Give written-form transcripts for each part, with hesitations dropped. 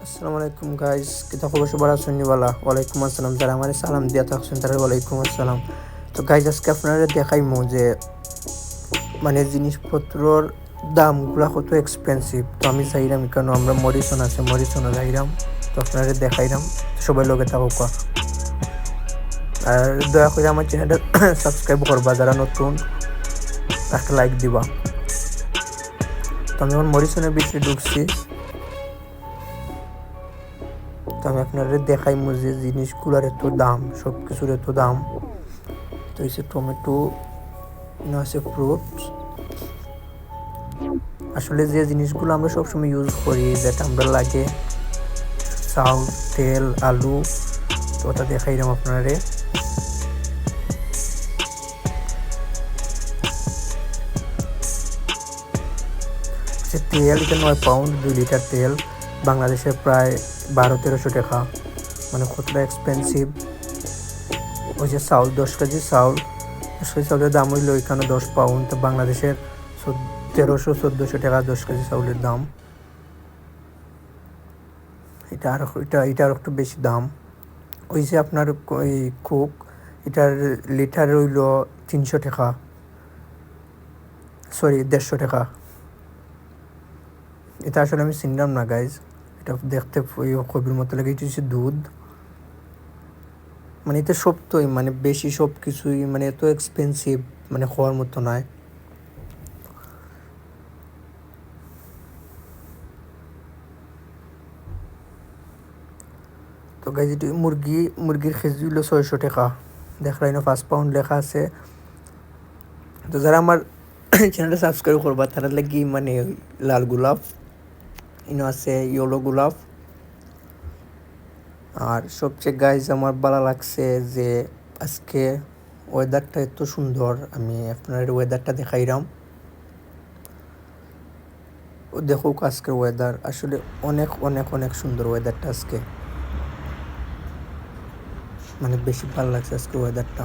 আসসালামু আলাইকুম গাইস, কিতা খবর? সবার আছেন নিবালা? ওয়ালাইকুম আসসালাম। যারা আমার সালাম দিয়া থাকছেন তারা ওয়ালাইকুম আসসালাম। তো গাইস, আজকে আপনারা দেখাইমু যে মানে জিনিসপত্রর দামগুলা কত এক্সপেন্সিভ। তো আমি চাইলাম কেন আমরা মরিসন আছে, মরিসনও যাইলাম, তো আপনারা দেখাইলাম। সবাই লগে থাকুক আর দয়া করে আমার চ্যানেলটা সাবস্ক্রাইব করবা, যারা নতুন একটা লাইক দিবা। তো আমি এখন মরিসনের ভিতরে ঢুকছি, তো আমি আপনাদের দেখাইমু যে জিনিসগুলোর এত দাম, সব কিছুর এত দাম। তো এই যে টমেটো, আছে ফ্রুট। আসলে যে জিনিসগুলো আমরা সবসময় ইউজ করি, যেটা আমরা লাগে, চাউল, তেল, আলু, তো ওটা দেখাইলাম আপনারে। তেল এটা 9 পাউন্ড, 2 লিটার তেল, বাংলাদেশে প্রায় 1200-1300 টাকা, মানে কতটা এক্সপেন্সিভ। ওই যে চাউল, 10 কেজি চাউল, সেই চাউলের দাম হইলো এখানে 10 পাউন্ড, তো বাংলাদেশের 1300-1400 টাকা 10 কেজি চাউলের দাম। এটা আর একটু বেশি দাম। ওই যে আপনার ওই কোক, এটার লিটার হইল 300 টাকা, সরি 150 টাকা। এটা আসলে আমি চিনলাম না গাইজ, এটা দেখতে কবির মতো লাগে। এটা হচ্ছে দুধ, মানে এটা সব তোই মানে বেশি সব কিছুই মানে এত এক্সপেন্সিভ, মানে হওয়ার মতো নয়। তো গাইজ এটি মুরগির কেজি হইল 600 টাকা, দেখলাই না 5 পাউন্ড লেখা আছে। তো যারা আমার চ্যানেলটা সাবস্ক্রাইব করবা তারা লাগি মানে লাল গোলাপ, ইনো আছে ইয়েলো গোলাপ। আর সবচেয়ে গাইজ আমার ভালো লাগছে যে আজকে ওয়েদারটা এত সুন্দর। আমি আপনার ওয়েদারটা দেখাইলাম, ও দেখুক আজকের ওয়েদার, আসলে অনেক অনেক অনেক সুন্দর ওয়েদারটা আজকে, মানে বেশি ভালো লাগছে আজকে ওয়েদারটা।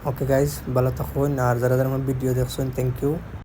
ওকে গাইজ, ভালো থাকুন, আর যারা যারা আমার ভিডিও দেখছেন থ্যাংক ইউ।